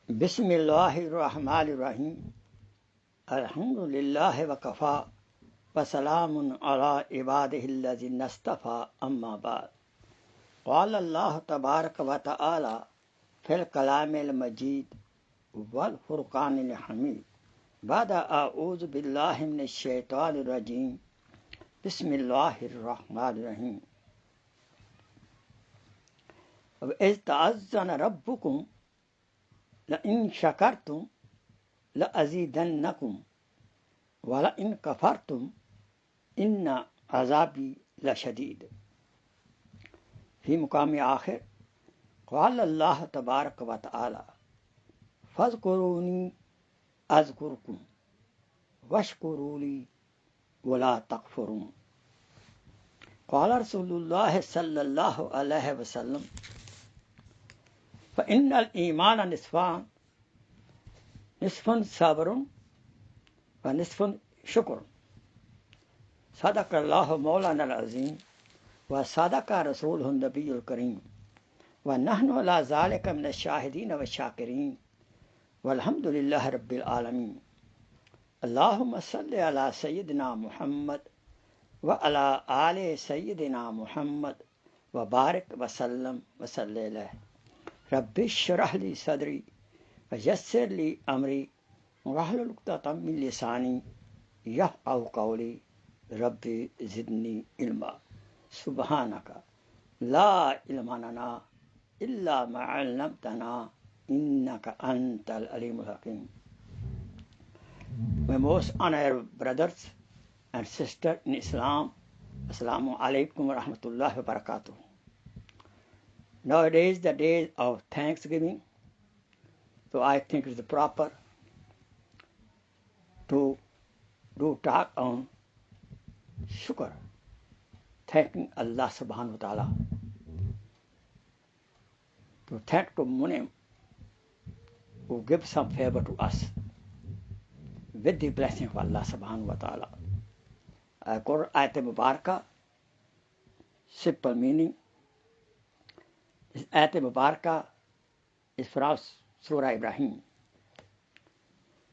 بسم اللہ الرحمن الرحیم الحمد للہ وکفا وسلام علی عبادہ الذین اصطفی اما بعد قال اللہ تبارک و تعالی فی الکلام المجید والفرقان الحمید بعد اعوذ باللہ من الشیطان الرجیم بسم اللہ الرحمن الرحیم وَإِذْ تَعَذَّنَ رَبُّكُمْ لَإِن شَكَرْتُمْ لَأَزِيدَنَّكُمْ وَلَإِن كَفَرْتُمْ إِنَّ عَذَابِي لَشَدِيدٌ. فی مقام آخر قال اللہ تبارک و تعالی فاذکرونی اذکرکم واشکروا لی ولا تکفرون. قال رسول اللہ صلی اللہ علیہ وسلم فإن الإيمان نصفان نصف صبر ونصف شکر. صدق اللہ مولانا العظیم وصدق رسولہ النبی الکریم ونحن علی ذلک من الشاہدین والشاکرین والحمد للہ رب العالمین. اللہم صلی علی سیدنا محمد وعلی آل سیدنا محمد وبارک وسلم وصلی علیہ. رب اشرح لی صدری ویسر لی امری واحلل عقدۃ من لسانی یفقہوا قولی رب زدنی علما. سبحانک لا علم لنا الا ما علمتنا انک انت العلیم الحکیم. My most honored brothers and sisters in Islam, Assalamu alaikum wa rahmatullahi wa barakatuh. Nowadays the day of Thanksgiving, so I think it is proper to do talk on shukr, thanking Allah subhanahu wa ta'ala, to thank to Munim who gives some favor to us with the blessing of Allah subhanahu wa ta'ala. I quote Ayat Mubarakah, simple meaning. This Ayat Mubarakah is from Surah Ibrahim.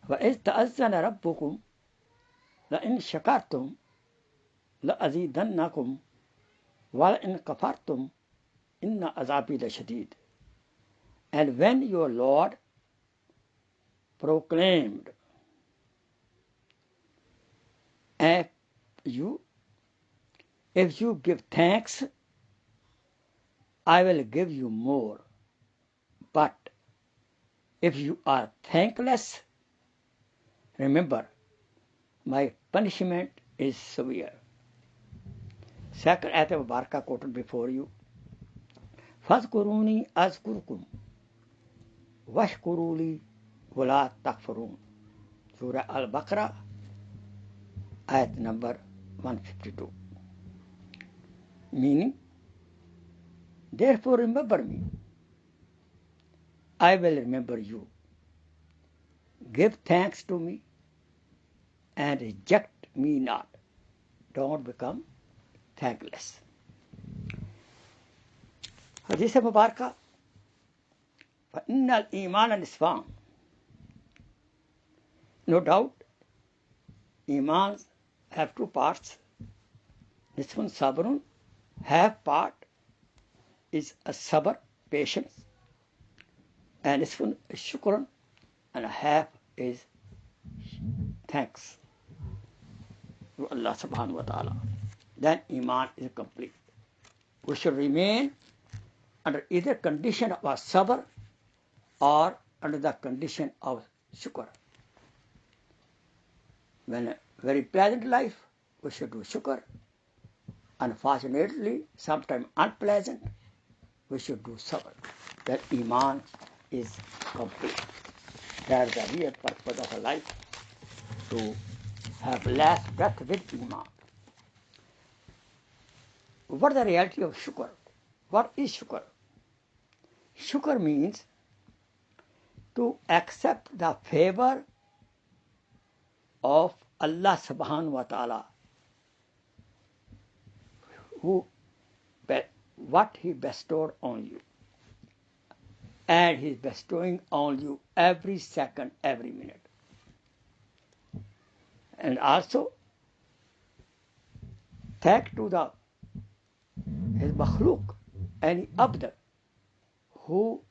وَإِذْ تَأَذَّنَ رَبُّكُمْ لَإِن شَكَرْتُمْ لَأَزِيدَنَّكُمْ وَلَإِن كَفَرْتُمْ إِنَّ عَذَابِي لَشَدِيدٌ. And when your Lord proclaimed, if you give thanks, I will give you more. But if you are thankless, remember, my punishment is severe. Second ayat of Barakah quoted before you. فَاذْكُرُونِي أَذْكُرْكُمْ وَاشْكُرُوا لِي وَلَا تَكْفُرُونَ. Surah Al-Baqarah, ayat number 152. Meaning, therefore remember me, I will remember you. Give thanks to me and reject me not. Don't become thankless. Hadith Mubarakah, فَإِنَّ الْإِيمَانَ نِصْفَانِ. No doubt, Iman have two parts. Nisfun sabrun, half part is a sabr, patience, and nisfun shukrun, and half is thanks to Allah subhanahu wa ta'ala. Then Iman is complete. We should remain under either condition of sabr or under the condition of shukr. When a very pleasant life, we should do shukr. Unfortunately, sometimes unpleasant, we should do sabr. That Iman is complete. That is the real purpose of a life, to have last breath with Iman. What is the reality of shukr? What is shukr? Shukr means to accept the favor of Allah subhanahu wa ta'ala, what He bestowed on you. and He is bestowing on you every second, every minute. And also, thank to His makhluk, any abd who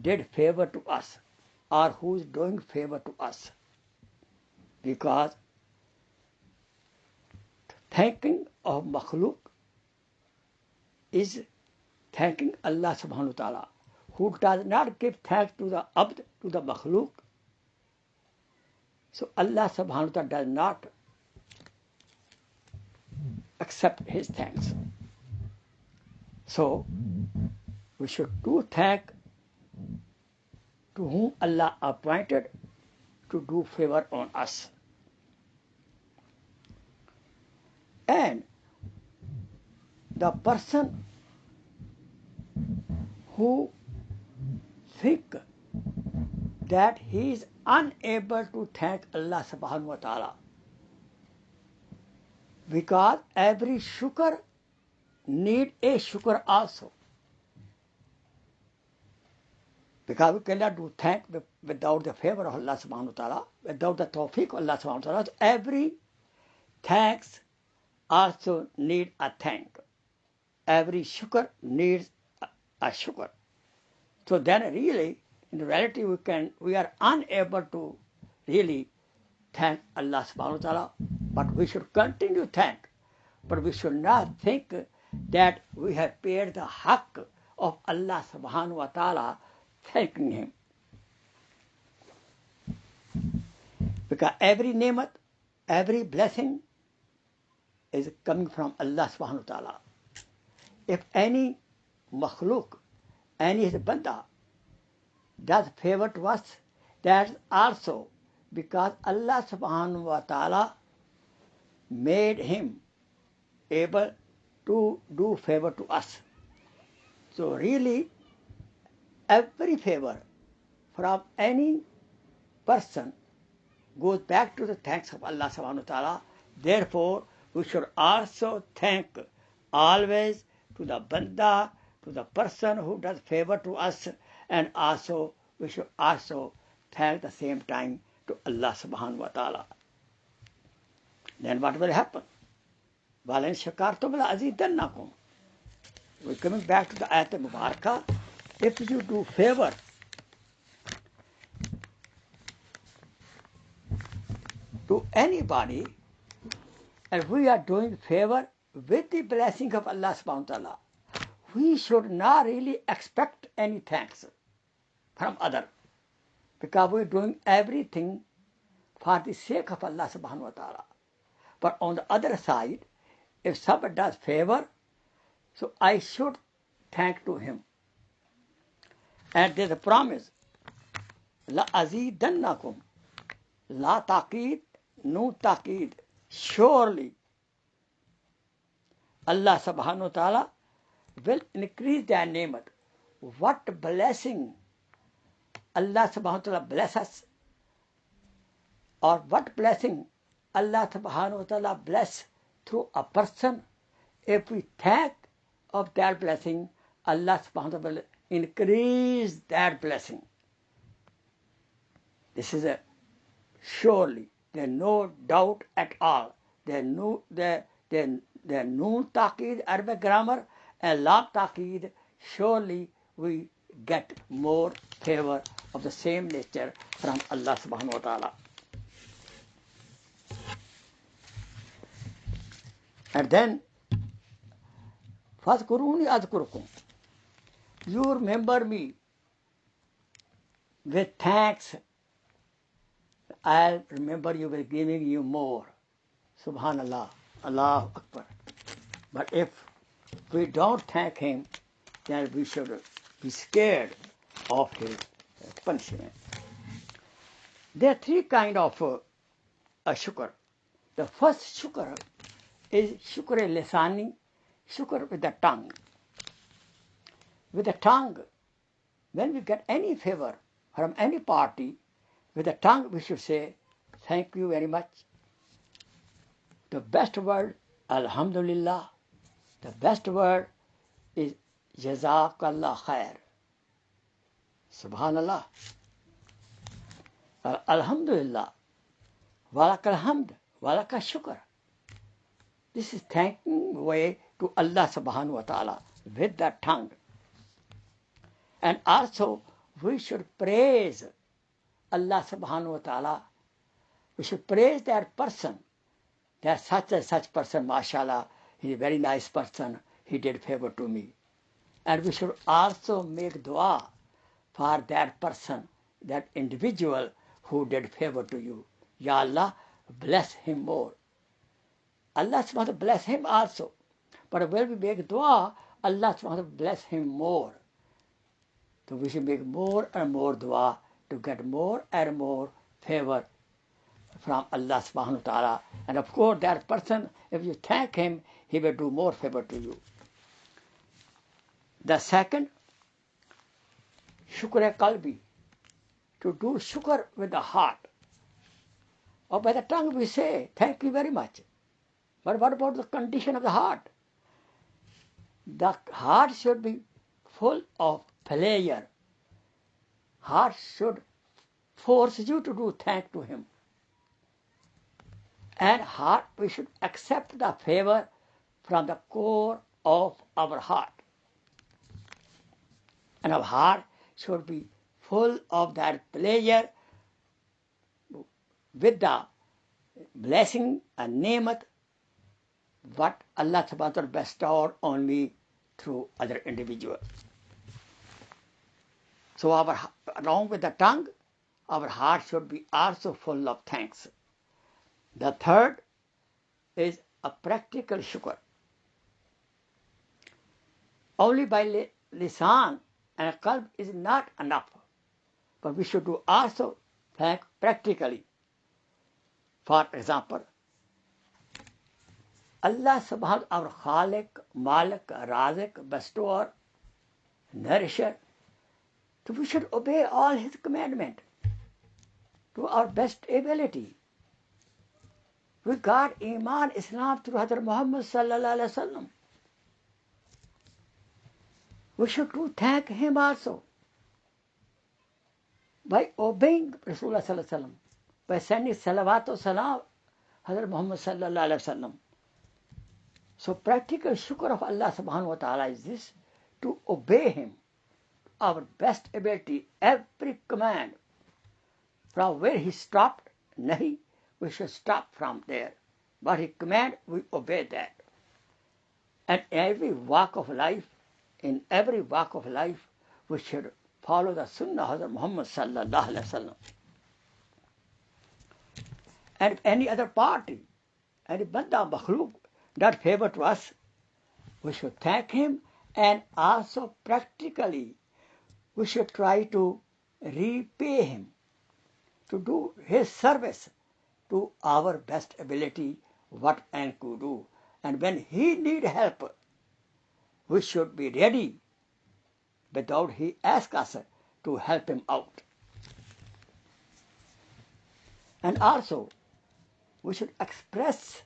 did favor to us or who is doing favor to us. Because thanking of makhluk is thanking Allah subhanahu wa ta'ala, who does not give thanks to the abd, to the makhluk. So Allah subhanahu wa ta'ala does not accept his thanks. So we should do thank to whom Allah appointed to do favor on us. And the person who think that he is unable to thank Allah subhanahu wa ta'ala, because every shukr need a shukr also. Because we cannot do thank without the favor of Allah subhanahu wa ta'ala, without the tawfiq of Allah subhanahu wa ta'ala. So every thanks also need a thank. Every shukr needs a shukr. So then really, in reality, we are unable to really thank Allah subhanahu wa ta'ala, but we should continue thank. But we should not think that we have paid the haqq of Allah subhanahu wa ta'ala thanking Him. Because every ni'mat, every blessing is coming from Allah subhanahu wa ta'ala. If any makhluk, any banda does favor to us, that's also because Allah subhanahu wa ta'ala made him able to do favor to us. So really, every favor from any person goes back to the thanks of Allah subhanahu wa ta'ala. Therefore, we should also thank always to the banda, to the person who does favor to us, and also we should also thank at the same time to Allah subhanahu wa ta'ala. Then what will happen? وَلَئِنْ شَكَرْتُمْ لَأَزِيدَنَّكُمْ. We're coming back to the ayat al-Mubarakah. If you do favor to anybody, and we are doing favor with the blessing of Allah subhanahu wa ta'ala, we should not really expect any thanks from other, because we're doing everything for the sake of Allah subhanahu wa ta'ala. But on the other side, if somebody does favor, so I should thank to him. And there's a promise, La azidannakum, La taqid, no taqid, surely Allah subhanahu wa ta'ala will increase their ni'mat. What blessing Allah subhanahu wa ta'ala bless us, or what blessing Allah subhanahu wa ta'ala bless through a person, if we thank of that blessing, Allah subhanahu wa ta'ala will increase that blessing. This is a surely, there's no doubt at all. There's no taqid, Arabic grammar, and la taqid, surely we get more favor of the same nature from Allah subhanahu wa ta'ala. And then, فَاذْكُرُونِي أَذْكُرُكُمْ. You remember me with thanks, I'll remember you with giving you more. Subhanallah, Allahu Akbar. But if we don't thank Him, then we should be scared of His punishment. There are three kinds of shukr. The first shukr is shukr lisani, shukr with the tongue. With the tongue, when we get any favor from any party, with the tongue we should say, thank you very much. The best word, alhamdulillah. The best word is jazakallah khair. Subhanallah. Alhamdulillah. Walakal hamd. Walakal shukr. This is thanking way to Allah subhanahu wa ta'ala with the tongue. And also we should praise Allah subhanahu wa ta'ala. We should praise that person. That such and such person, mashallah, he is a very nice person. He did favor to me. And we should also make dua for that person, that individual who did favor to you. Ya Allah, bless him more. Allah subhanahu wa ta'ala bless him also. But when we make dua, Allah subhanahu wa ta'ala bless him more. So we should make more and more dua to get more and more favor from Allah subhanahu wa ta'ala. And of course that person, if you thank him, he will do more favor to you. The second, shukr kalbi, to do shukr with the heart. Or by the tongue we say, thank you very much. But what about the condition of the heart? The heart should be full of pleasure. Heart should force you to do thank to him. And heart, we should accept the favor from the core of our heart. And our heart should be full of that pleasure with the blessing and ni'mat what Allah subhanahu wa ta'ala bestowed on me through other individuals. So along with the tongue, our heart should be also full of thanks. The third is a practical shukr. Only by lisan and kalb is not enough, but we should do also thank practically. For example, Allah subhanahu wa ta'ala, our Khaliq, Malik, Razik, Bestower, Nourisher, so we should obey all his commandments to our best ability. We got iman, Islam through Hazrat Muhammad sallallahu alaihi wasallam. We should do thank him also by obeying Rasulullah sallallahu alaihi wasallam, by sending salawat wa salam Hazrat Muhammad sallallahu alaihi wasallam. So practical shukr of Allah subhanahu wa ta'ala is this, to obey him, our best ability, every command. From where he stopped, nahi, we should stop from there. But he command, we obey that. And every walk of life, in every walk of life, we should follow the sunnah of Muhammad sallallahu alaihi wasallam. And if any other party, any banda makhluk, does favor to us, we should thank him, and also practically we should try to repay him, to do his service to our best ability, what and could do. And when he need help, we should be ready without he ask us to help him out. And also, we should express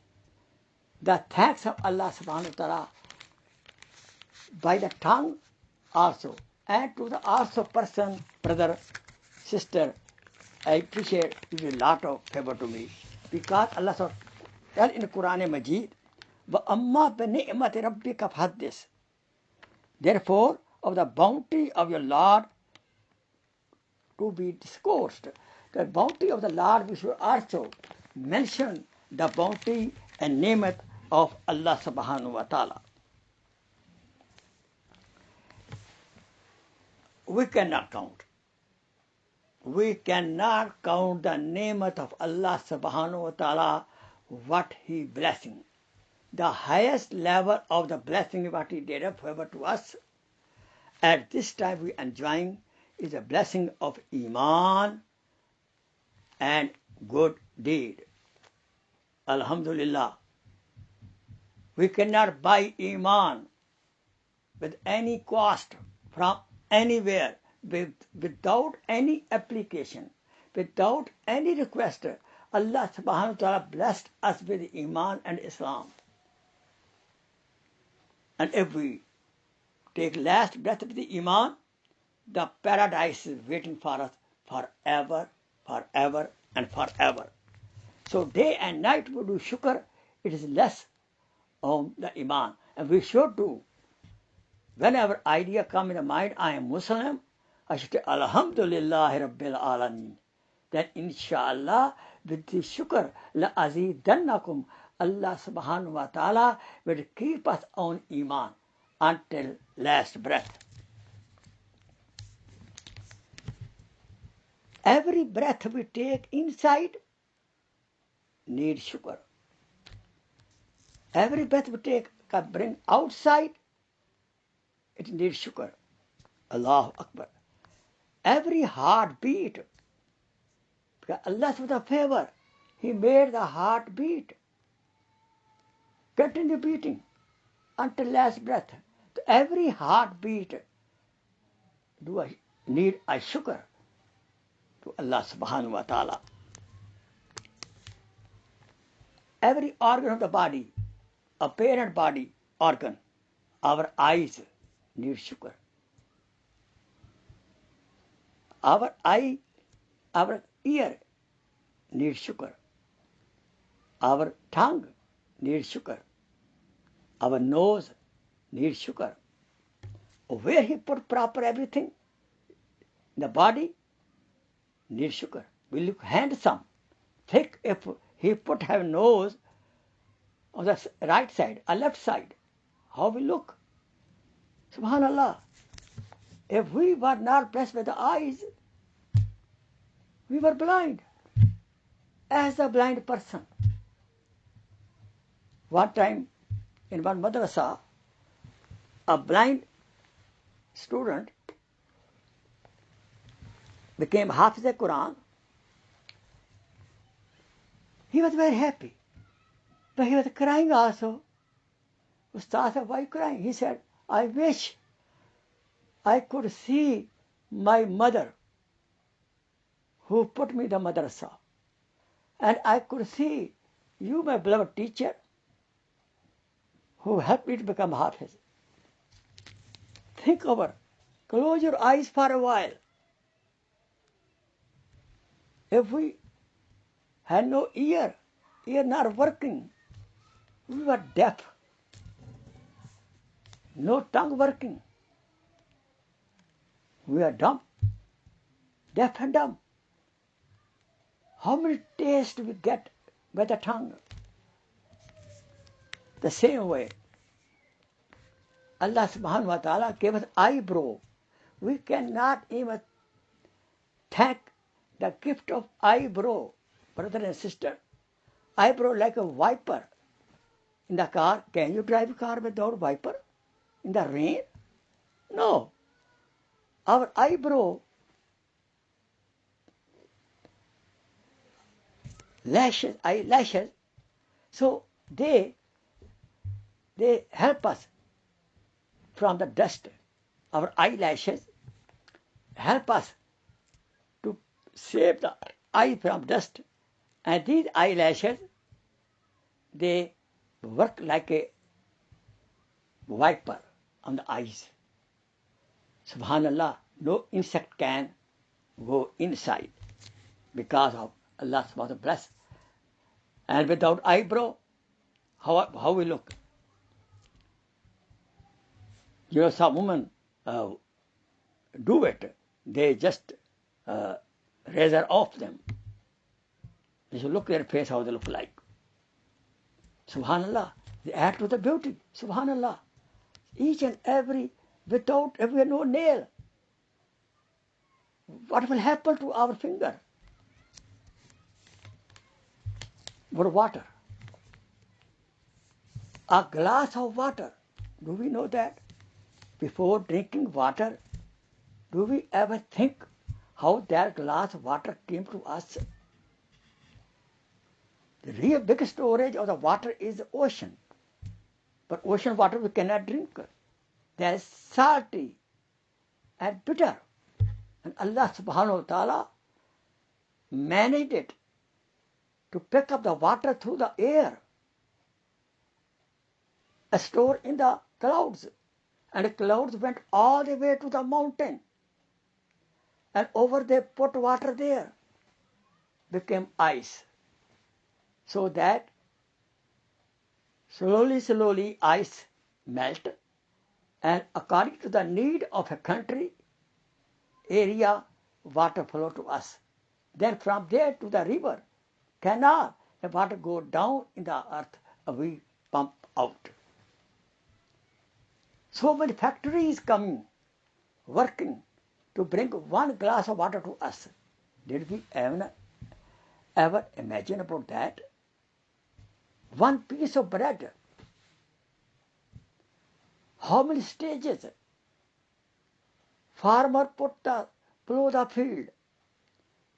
the thanks of Allah subhanahu wa ta'ala by the tongue also, and to the also person, brother, sister, I appreciate you a lot of favor to me, because Allah tell in the Quran Majid, وَأَمَّا بِنِعْمَةِ رَبِّكَ فَحَدِّثْ. Therefore, of the bounty of your Lord to be discoursed. The bounty of the Lord, we should also mention the bounty and ni'mat of Allah subhanahu wa ta'ala. We cannot count. We cannot count the ni'mat of Allah subhanahu wa ta'ala, what he blessing. The highest level of the blessing what he did of favor to us at this time we enjoying is a blessing of iman and good deed. Alhamdulillah. We cannot buy iman with any cost from anywhere, without any application, without any request. Allah subhanahu wa ta'ala blessed us with iman and Islam. And if we take last breath of the iman, the paradise is waiting for us forever, forever, and forever. So day and night we do shukr, it is less on the iman. And we should do. Whenever idea come in the mind, I am Muslim, I should say, Alhamdulillah Rabbil Alameen. Then inshallah, with the shukr, la azidannakum, Allah subhanahu wa ta'ala will keep us on iman until last breath. Every breath we take inside needs shukr. Every breath we take can bring outside, it needs shukr. Allahu Akbar. Every heartbeat, because Allah with a favor, He made the heart beat. Continue beating until last breath. So every heartbeat do I need a shukr to Allah subhanahu wa ta'ala. Every organ of the body, a parent body organ, our eyes need shukr. Our eye, our ear needs shukr. Our tongue needs shukr. Our nose needs shukr. Where He put proper everything, the body needs shukr. We look handsome, thick. If He put her nose on the right side or left side, how we look? Subhanallah. If we were not blessed with the eyes, we were blind. As a blind person. One time in one madrasa, a blind student became Hafiz al-Quran. He was very happy, but he was crying also. Ustad said, why are you crying? He said, I wish I could see my mother who put me in the madrasa, and I could see you, my beloved teacher, who helped me to become Hafiz. Think over. Close your eyes for a while. If we had no ear not working, we were deaf. No tongue working. We are dumb, deaf and dumb. How many tastes do we get by the tongue? The same way, Allah subhanahu wa ta'ala gave us eyebrow. We cannot even thank the gift of eyebrow, brother and sister. Eyebrow like a wiper. In the car, can you drive a car without wiper? In the rain? No. Our eyebrow, eyelashes, so they help us from the dust. Our eyelashes help us to save the eye from dust. And these eyelashes, they work like a wiper on the eyes. Subhanallah, no insect can go inside because of Allah subhanahu wa ta'ala bless. And without eyebrow, how we look? You know, some women do it. They just razor off them. You should look at their face, how they look like. Subhanallah. They add to the beauty. Subhanallah. Each and every, without every no nail. What will happen to our finger? For water. A glass of water. Do we know that? Before drinking water, do we ever think how that glass of water came to us? The real big storage of the water is the ocean. But ocean water we cannot drink. They are salty and bitter. And Allah subhanahu wa ta'ala managed it to pick up the water through the air, stored in the clouds. And the clouds went all the way to the mountain. and over they put water there, became ice. So that slowly ice melt, and according to the need of a country, area, water flow to us. Then from there to the river, canal, the water go down in the earth and we pump out. So many factories coming, working to bring one glass of water to us. Did we ever imagine about that? One piece of bread. How many stages? Farmer plow the field.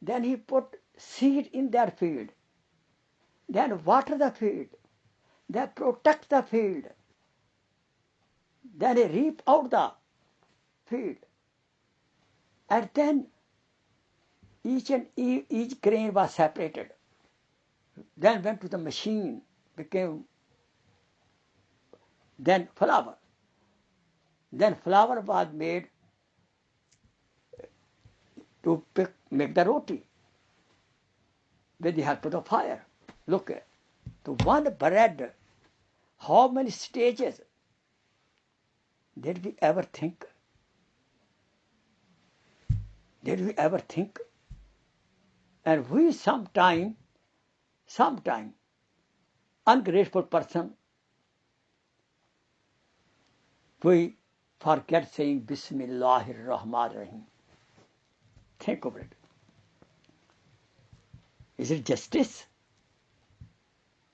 Then he put seed in that field. Then water the field. Then protect the field. Then he reap out the field. And then each grain was separated. Then went to the machine, became then flour. Then flour was made to make the roti with the help of the fire. Look at the one bread, how many stages. Did we ever think? Did we ever think? And we sometime ungrateful person, we forget saying Bismillahir Rahmanir Rahim. Think of it. Is it justice?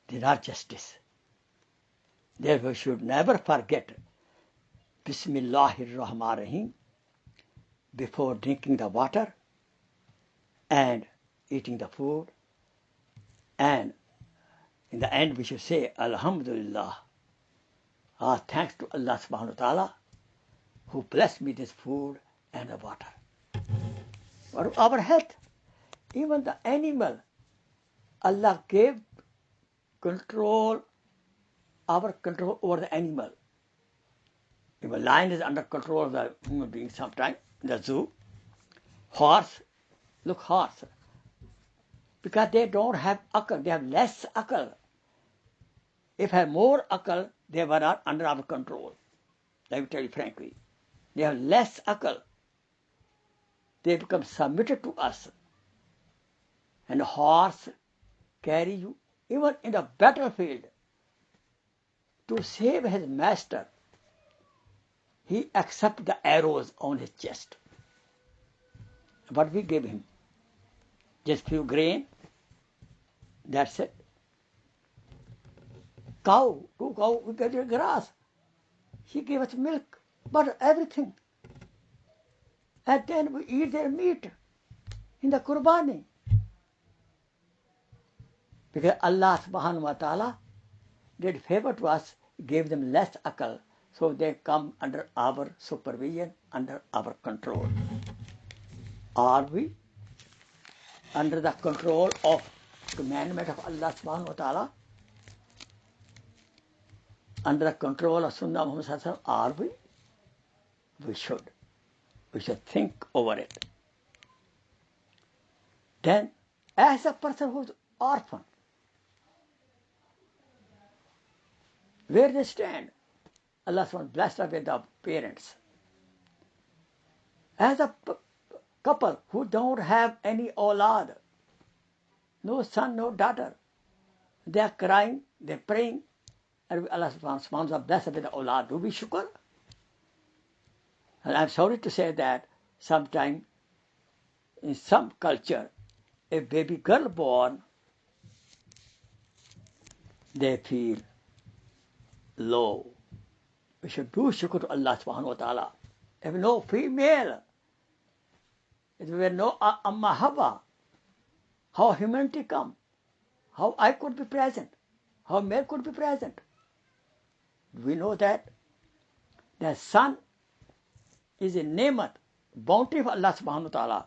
They are justice. Therefore, we should never forget Bismillahir Rahmanir Rahim before drinking the water and eating the food. And in the end, we should say, Alhamdulillah. Thanks to Allah subhanahu wa ta'ala who blessed me this food and the water. For our health, even the animal, Allah gave our control over the animal. If a lion is under control of the human being sometime in the zoo, horse, look horse, because they don't have akal, they have less akal. If they have more akal, they were not under our control. Let me tell you frankly. They have less akal. They become submitted to us. And a horse carry you even in the battlefield to save his master. He accepts the arrows on his chest. What we give him? Just few grain. That's it. Two cow, we get your grass. He gave us milk, butter, everything. And then we eat their meat in the Qurbani. Because Allah subhanahu wa ta'ala did favor to us, gave them less akal, so they come under our supervision, under our control. Are we under the control of commandment of Allah subhanahu wa ta'ala? Under the control of Sunnah Muhammad sallallahu alaihi wasallam, are we? We should. We should think over it. Then, as a person who's orphan, where they stand, Allah subhanahu blessed us with the parents. As a couple who don't have any awlad, no son, no daughter, they are crying, they're praying, and Allah subhanahu wa ta'ala blessed with the awlad. Do we shukr? And I'm sorry to say that sometime in some culture, a baby girl born, they feel low. We should do shukr to Allah subhanahu wa ta'ala. If no female, if there were no Amma Hawa, how humanity come? How I could be present? How male could be present? We know that the son is a nemat, bounty of Allah subhanahu wa ta'ala,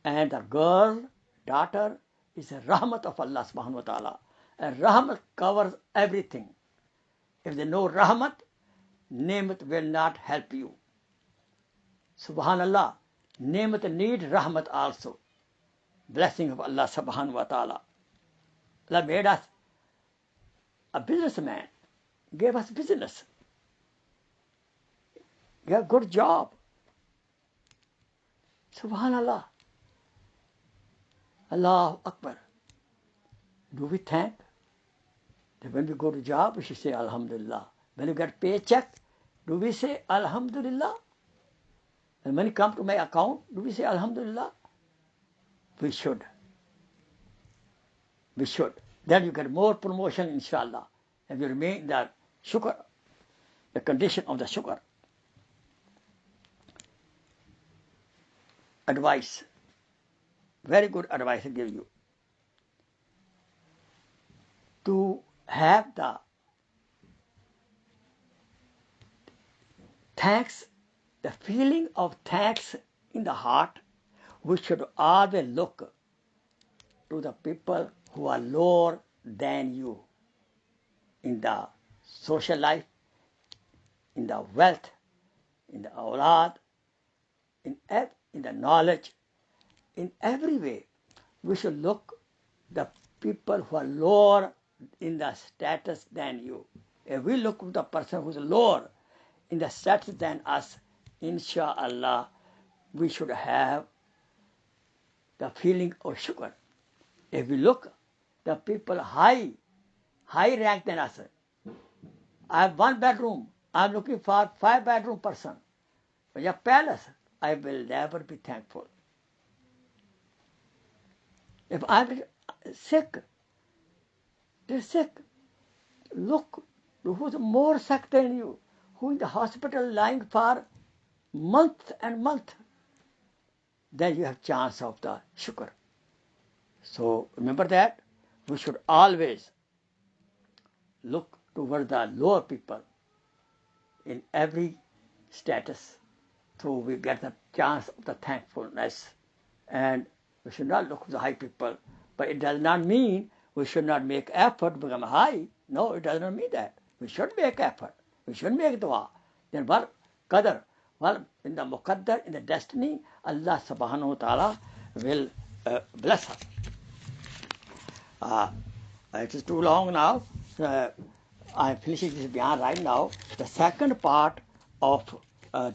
and the girl, daughter, is a rahmat of Allah subhanahu wa ta'ala. And rahmat covers everything. If there is no rahmat, nemat will not help you. Subhanallah. Nemat need rahmat also. Blessing of Allah subhanahu wa ta'ala. Allah made us a businessman, gave us business, gave a good job. Subhanallah. Allahu Akbar. Do we thank? That when we go to job, we should say Alhamdulillah. When we get paycheck, do we say Alhamdulillah? And when it comes to my account, do we say Alhamdulillah? We should. We should. Then you get more promotion, inshallah. And you remain in the shukr, the condition of the shukr. Advice. Very good advice I give you. To have the thanks, the feeling of thanks in the heart, we should always look to the people who are lower than you in the social life, in the wealth, in the awlad, in the knowledge, in every way. We should look the people who are lower in the status than you. If we look to the person who is lower in the status than us, inshallah, we should have the feeling of shukr. If we look the people high rank than us, I have 1 bedroom, I am looking for 5-bedroom person. But a palace, I will never be thankful. If I am sick, look who is more sick than you, who in the hospital lying for month and month. Then you have chance of the shukr. So remember that we should always look toward the lower people in every status, so we get the chance of the thankfulness. And we should not look to the high people, but it does not mean we should not make effort to become high. No, it does not mean that. We should make effort. We should make dua. Then what? Qadr. Well, in the muqaddar, in the destiny, Allah subhanahu wa ta'ala will bless us. It is too long now. I am finishing this bayan right now. The second part of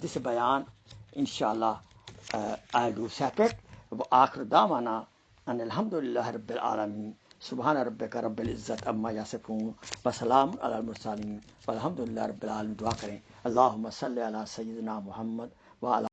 this bayan, inshallah, I'll do separate. وآخر دعوانا أن الحمد لله رب العالمين سبحان ربك رب العزة أما يصفون وسلام على المرسلين والحمد لله رب العالمين. दुआ करें. اللهم صل على سيدنا محمد وعلى